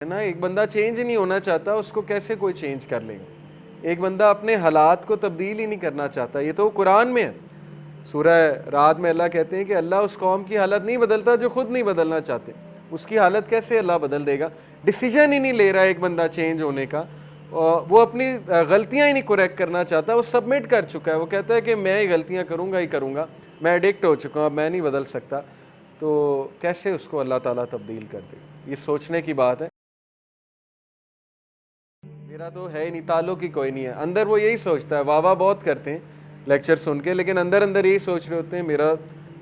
ہے نا. ایک بندہ چینج نہیں ہونا چاہتا, اس کو کیسے کوئی چینج کر لے گا؟ ایک بندہ اپنے حالات کو تبدیل ہی نہیں کرنا چاہتا. یہ تو قرآن میں ہے. سورہ رات میں اللہ کہتے ہیں کہ اللہ اس قوم کی حالت نہیں بدلتا جو خود نہیں بدلنا چاہتے. اس کی حالت کیسے اللہ بدل دے گا؟ ڈیسیجن ہی نہیں لے رہا ایک بندہ چینج ہونے کا, وہ اپنی غلطیاں ہی نہیں کریکٹ کرنا چاہتا. وہ سبمٹ کر چکا ہے, وہ کہتا ہے کہ میں ہی غلطیاں کروں گا ہی کروں گا, میں ایڈکٹ ہو چکا ہوں, اب میں نہیں بدل سکتا. تو کیسے اس کو اللہ تعالیٰ تبدیل کر دے؟ یہ سوچنے کی بات ہے. میرا تو ہے ہی نہیں, تعلق ہی کوئی نہیں ہے. اندر وہ یہی سوچتا ہے, واہ واہ بہت کرتے ہیں لیکچر سن کے, لیکن اندر اندر یہی سوچ رہے ہوتے ہیں میرا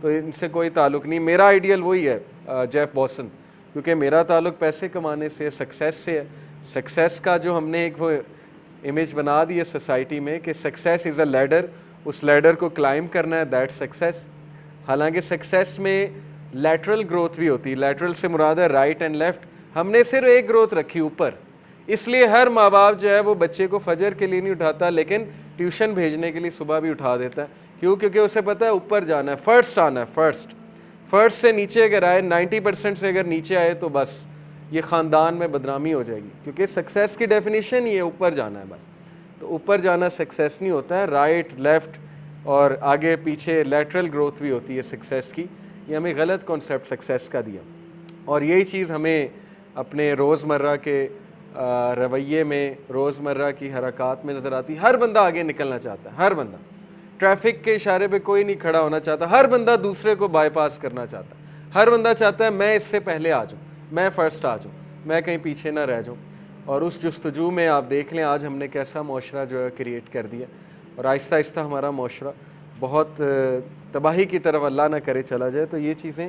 تو ان سے کوئی تعلق نہیں. میرا آئیڈیل وہی ہے جیف بوسن, کیونکہ میرا تعلق پیسے کمانے سے, سکسیس سے ہے. سکسیس کا جو ہم نے ایک وہ امیج بنا دی ہے سوسائٹی میں کہ سکسیس از اے لیڈر, اس لیڈر کو کلائم کرنا ہے, دیٹ سکسیس. حالانکہ سکسیس میں لیٹرل گروتھ بھی ہوتی ہے. لیٹرل سے مراد ہے رائٹ اینڈ لیفٹ. ہم نے صرف ایک گروتھ رکھی اوپر, اس لیے ہر ماں باپ جو ہے وہ بچے کو فجر کے لیے نہیں اٹھاتا, لیکن ٹیوشن بھیجنے کے لیے صبح بھی اٹھا دیتا ہے. کیوں؟ کیونکہ اسے پتہ ہے اوپر جانا ہے, فرسٹ آنا ہے. فرسٹ سے نیچے اگر آئے, 90% سے اگر نیچے آئے تو بس یہ خاندان میں بدنامی ہو جائے گی, کیونکہ سکسیس کی ڈیفینیشن یہ اوپر جانا ہے بس. تو اوپر جانا سکسیس نہیں ہوتا ہے, رائٹ لیفٹ اور آگے پیچھے لیٹرل گروتھ بھی ہوتی ہے سکسیس کی. یہ ہمیں غلط کانسیپٹ سکسیس کا دیا, اور یہی چیز ہمیں اپنے روزمرہ کے رویے میں, روزمرہ کی حرکات میں نظر آتی. ہر بندہ آگے نکلنا چاہتا ہے, ہر بندہ. ٹریفک کے اشارے پہ کوئی نہیں کھڑا ہونا چاہتا, ہر بندہ دوسرے کو بائی پاس کرنا چاہتا ہے. ہر بندہ چاہتا ہے میں اس سے پہلے آ جاؤں, میں فرسٹ آ جاؤں, میں کہیں پیچھے نہ رہ جاؤں. اور اس جستجو میں آپ دیکھ لیں آج ہم نے کیسا معاشرہ جو ہے کریٹ کر دیا, اور آہستہ آہستہ ہمارا معاشرہ بہت تباہی کی طرف اللہ نہ کرے چلا جائے. تو یہ چیزیں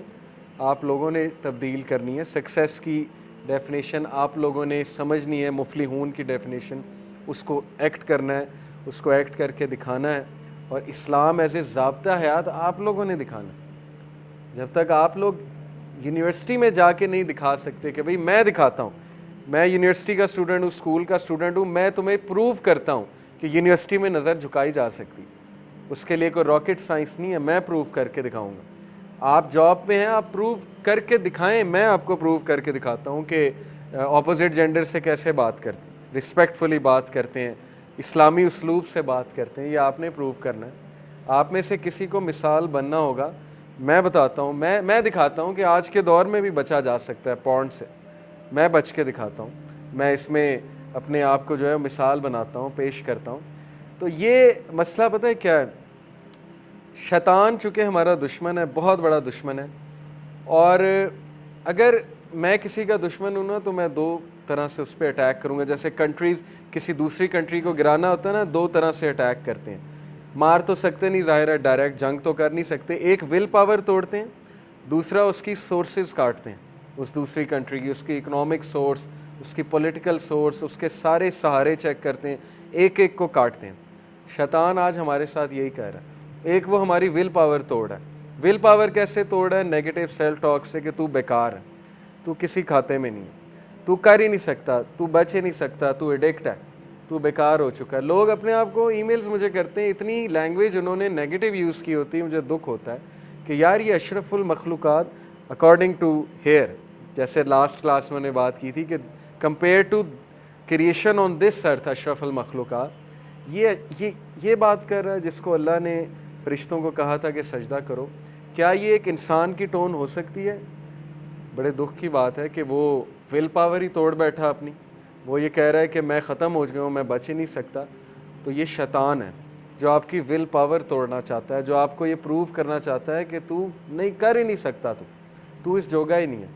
آپ لوگوں نے تبدیل کرنی ہے. سکسیس کی ڈیفینیشن آپ لوگوں نے سمجھنی ہے, مفلحون کی ڈیفینیشن, اس کو ایکٹ کرنا ہے, اس کو ایکٹ کر کے دکھانا ہے. اور اسلام ایز اے ضابطہ حیات آپ لوگوں نے دکھانا ہے. جب تک آپ لوگ یونیورسٹی میں جا کے نہیں دکھا سکتے کہ بھئی میں دکھاتا ہوں, میں یونیورسٹی کا اسٹوڈنٹ ہوں, اسکول کا اسٹوڈنٹ ہوں, میں تمہیں پروو کرتا ہوں کہ یونیورسٹی میں نظر جھکائی جا سکتی, اس کے لیے کوئی راکٹ سائنس نہیں ہے, میں پروو کر کے دکھاؤں گا. آپ جاب پہ ہیں, آپ پروو کر کے دکھائیں, میں آپ کو پروو کر کے دکھاتا ہوں کہ اپوزٹ جینڈر سے کیسے بات کرتے ہیں, رسپیکٹفلی بات کرتے ہیں, اسلامی اسلوب سے بات کرتے ہیں. یہ آپ نے پروو کرنا ہے. آپ میں سے کسی کو مثال بننا ہوگا. میں بتاتا ہوں, میں دکھاتا ہوں کہ آج کے دور میں بھی بچا جا سکتا ہے پورن سے. میں بچ کے دکھاتا ہوں, میں اس میں اپنے آپ کو جو ہے مثال بناتا ہوں, پیش کرتا ہوں. تو یہ مسئلہ پتہ ہے کیا ہے؟ شیطان چونکہ ہمارا دشمن ہے, بہت بڑا دشمن ہے, اور اگر میں کسی کا دشمن ہوں نا تو میں دو طرح سے اس پہ اٹیک کروں گا. جیسے کنٹریز کسی دوسری کنٹری کو گرانا ہوتا ہے نا, دو طرح سے اٹیک کرتے ہیں. مار تو سکتے نہیں, ظاہر ہے ڈائریکٹ جنگ تو کر نہیں سکتے, ایک ول پاور توڑتے ہیں, دوسرا اس کی سورسز کاٹتے ہیں, اس دوسری کنٹری کی, اس کی اکنامک سورس, اس کی پولیٹیکل سورس, اس کے سارے سہارے چیک کرتے ہیں, ایک ایک کو کاٹتے ہیں. شیطان آج ہمارے ساتھ یہی کہہ رہا ہے. ایک وہ ہماری ول پاور توڑ رہا ہے. ول پاور کیسے توڑ رہا ہے؟ نیگیٹو سیلف ٹاک سے کہ تو بیکار ہے, تو کسی کھاتے میں نہیں ہے, تو کر ہی نہیں سکتا, تو بچ ہی نہیں سکتا, تو ایڈکٹ ہے, تو بیکار ہو چکا ہے. لوگ اپنے آپ کو ای میلز مجھے کرتے ہیں, اتنی لینگویج انہوں نے نیگیٹو یوز کی ہوتی ہے, مجھے دکھ ہوتا ہے کہ یار یہ اشرف المخلوقات اکارڈنگ ٹو ہیئر, جیسے لاسٹ کلاس میں نے بات کی تھی کہ کمپیئر ٹو کریشن آن دس ارتھ اشرف المخلوقات, یہ بات کر رہا ہے جس کو اللہ نے فرشتوں کو کہا تھا کہ سجدہ کرو. کیا یہ ایک انسان کی ٹون ہو سکتی ہے؟ بڑے دکھ کی بات ہے کہ وہ ول پاور ہی توڑ بیٹھا اپنی, وہ یہ کہہ رہا ہے کہ میں ختم ہو گیا ہوں, میں بچ ہی نہیں سکتا. تو یہ شیطان ہے جو آپ کی ول پاور توڑنا چاہتا ہے, جو آپ کو یہ پروو کرنا چاہتا ہے کہ تو نہیں کر ہی نہیں سکتا, تو اس جوگا ہی نہیں ہے.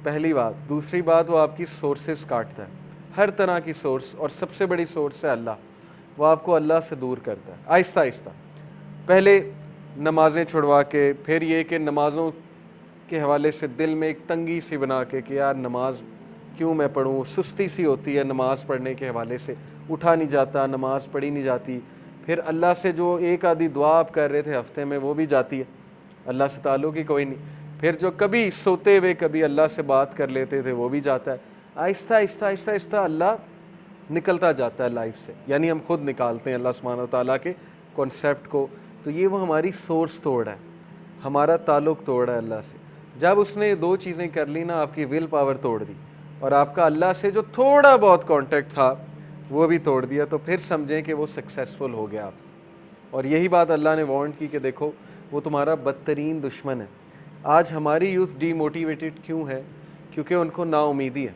پہلی بات. دوسری بات, وہ آپ کی سورسز کاٹتا ہے, ہر طرح کی سورس, اور سب سے بڑی سورس ہے اللہ. وہ آپ کو اللہ سے دور کرتا ہے آہستہ آہستہ. پہلے نمازیں چھڑوا کے, پھر یہ کہ نمازوں کے حوالے سے دل میں ایک تنگی سی بنا کے کہ یار نماز کیوں میں پڑھوں, سستی سی ہوتی ہے نماز پڑھنے کے حوالے سے, اٹھا نہیں جاتا, نماز پڑھی نہیں جاتی. پھر اللہ سے جو ایک آدھی دعا آپ کر رہے تھے ہفتے میں وہ بھی جاتی ہے, اللہ سے تعلق ہی کوئی نہیں. پھر جو کبھی سوتے ہوئے کبھی اللہ سے بات کر لیتے تھے وہ بھی جاتا ہے. آہستہ آہستہ آہستہ آہستہ اللہ نکلتا جاتا ہے لائف سے, یعنی ہم خود نکالتے ہیں اللہ سبحانہ و تعالیٰ کے کانسیپٹ کو. تو یہ وہ ہماری سورس توڑ ہے, ہمارا تعلق توڑ ہے اللہ سے. جب اس نے دو چیزیں کر لی نا, آپ کی ول پاور توڑ دی, اور آپ کا اللہ سے جو تھوڑا بہت کانٹیکٹ تھا وہ بھی توڑ دیا, تو پھر سمجھیں کہ وہ سکسیسفل ہو گیا آپ. اور یہی بات اللہ نے وارن کی کہ دیکھو وہ تمہارا بدترین دشمن ہے. آج ہماری یوتھ ڈی موٹیویٹڈ کیوں ہے؟ کیونکہ ان کو نا امیدی ہے.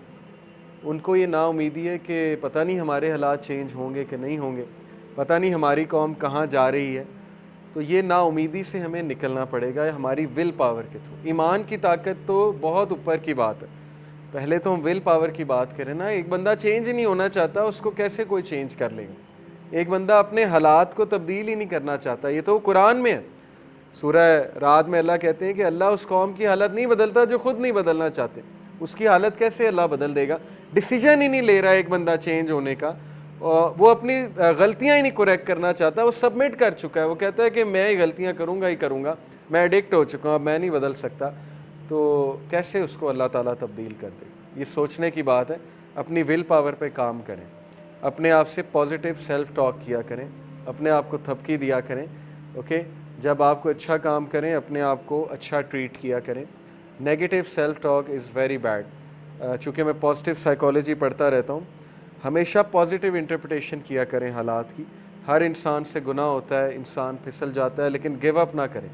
ان کو یہ نا امیدی ہے کہ پتہ نہیں ہمارے حالات چینج ہوں گے کہ نہیں ہوں گے, پتہ نہیں ہماری قوم کہاں جا رہی ہے. تو یہ نا امیدی سے ہمیں نکلنا پڑے گا ہماری ول پاور کے تھرو. ایمان کی طاقت تو بہت اوپر کی بات ہے, پہلے تو ہم ول پاور کی بات کریں نا. ایک بندہ چینج نہیں ہونا چاہتا, اس کو کیسے کوئی چینج کر لے گا؟ ایک بندہ اپنے حالات کو تبدیل ہی نہیں کرنا چاہتا. یہ تو قرآن میں ہے, سورہ رعد میں اللہ کہتے ہیں کہ اللہ اس قوم کی حالت نہیں بدلتا جو خود نہیں بدلنا چاہتے. اس کی حالت کیسے اللہ بدل دے گا؟ ڈیسیجن ہی نہیں لے رہا ایک بندہ چینج ہونے کا, وہ اپنی غلطیاں ہی نہیں کریکٹ کرنا چاہتا. وہ سبمٹ کر چکا ہے, وہ کہتا ہے کہ میں ہی غلطیاں کروں گا ہی کروں گا, میں ایڈکٹ ہو چکا ہوں, اب میں نہیں بدل سکتا. تو کیسے اس کو اللہ تعالیٰ تبدیل کر دے؟ یہ سوچنے کی بات ہے. اپنی ول پاور پہ کام کریں, اپنے آپ سے پازیٹیو سیلف ٹاک کیا کریں, اپنے آپ کو تھپکی دیا کریں. اوکے, جب آپ کو اچھا کام کریں اپنے آپ کو اچھا ٹریٹ کیا کریں. Negative self talk is very bad. چونکہ میں پازیٹیو سائیکالوجی پڑھتا رہتا ہوں, ہمیشہ پازیٹیو انٹرپریٹیشن کیا کریں حالات کی. ہر انسان سے گناہ ہوتا ہے, انسان پھسل جاتا ہے, لیکن گیو اپ نہ کریں.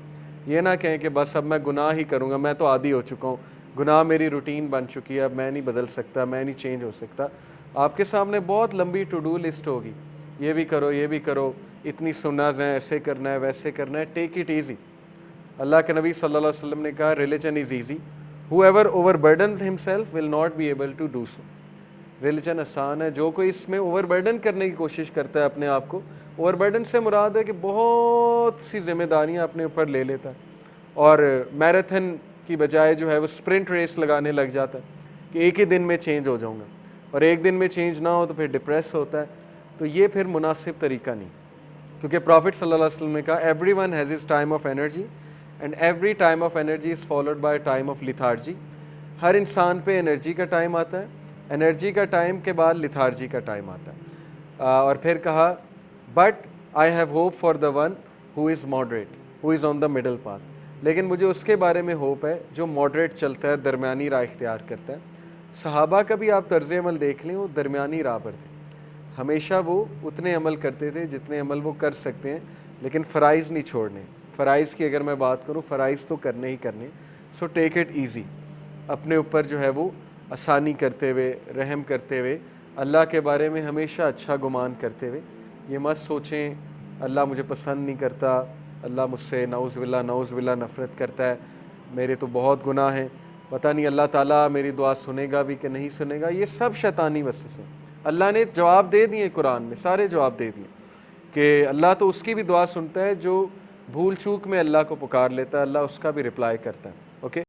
یہ نہ کہیں کہ بس اب میں گناہ ہی کروں گا, میں تو عادی ہو چکا ہوں, گناہ میری روٹین بن چکی ہے, اب میں نہیں بدل سکتا, میں نہیں چینج ہو سکتا. آپ کے سامنے بہت لمبی ٹو ڈو لسٹ ہوگی, یہ بھی کرو یہ بھی کرو, اتنی سناز ہیں, ایسے کرنا ہے ویسے کرنا ہے. Take it easy. اللہ کے نبی صلی اللہ علیہ وسلم نے کہا religion is easy, whoever overburdened himself will not be able to do so. Religion آسان ہے, جو کوئی اس میں اوور برڈن کرنے کی کوشش کرتا ہے اپنے آپ کو. اوور برڈن سے مراد ہے کہ بہت سی ذمہ داریاں اپنے اوپر لے لیتا ہے, اور میراتھن کی بجائے جو ہے وہ اسپرنٹ ریس لگانے لگ جاتا ہے کہ ایک ہی دن میں چینج ہو جاؤں گا, اور ایک دن میں چینج نہ ہو تو پھر ڈپریس ہوتا ہے. تو یہ پھر مناسب طریقہ نہیں, کیونکہ پرافٹ صلی اللہ علیہ وسلم نے کہا everyone has his time of energy and every time of energy is followed by time of lethargy. ہر انسان پہ انرجی کا ٹائم آتا ہے, انرجی کا ٹائم کے بعد لیتھارجی کا ٹائم آتا ہے. اور پھر کہا but I have hope for the one who is moderate, who is on the middle path. لیکن مجھے اس کے بارے میں ہوپ ہے جو ماڈریٹ چلتا ہے, درمیانی راہ اختیار کرتا ہے. صحابہ کا بھی آپ طرز عمل دیکھ لیں, وہ درمیانی راہ پر تھے. ہمیشہ وہ اتنے عمل کرتے تھے جتنے عمل وہ کر سکتے ہیں, لیکن فرائض نہیں چھوڑنے. فرائض کی اگر میں بات کروں, فرائض تو کرنے ہی کرنے. سو ٹیک اٹ ایزی, اپنے اوپر جو ہے وہ آسانی کرتے ہوئے, رحم کرتے ہوئے, اللہ کے بارے میں ہمیشہ اچھا گمان کرتے ہوئے. یہ مت سوچیں اللہ مجھے پسند نہیں کرتا, اللہ مجھ سے نعوذ باللہ نفرت کرتا ہے, میرے تو بہت گناہ ہیں, پتہ نہیں اللہ تعالیٰ میری دعا سنے گا بھی کہ نہیں سنے گا. یہ سب شیطانی وسوسے ہیں. اللہ نے جواب دے دیے قرآن میں, سارے جواب دے دیے کہ اللہ تو اس کی بھی دعا سنتا ہے جو بھول چوک میں اللہ کو پکار لیتا ہے, اللہ اس کا بھی رپلائی کرتا ہے. اوکے.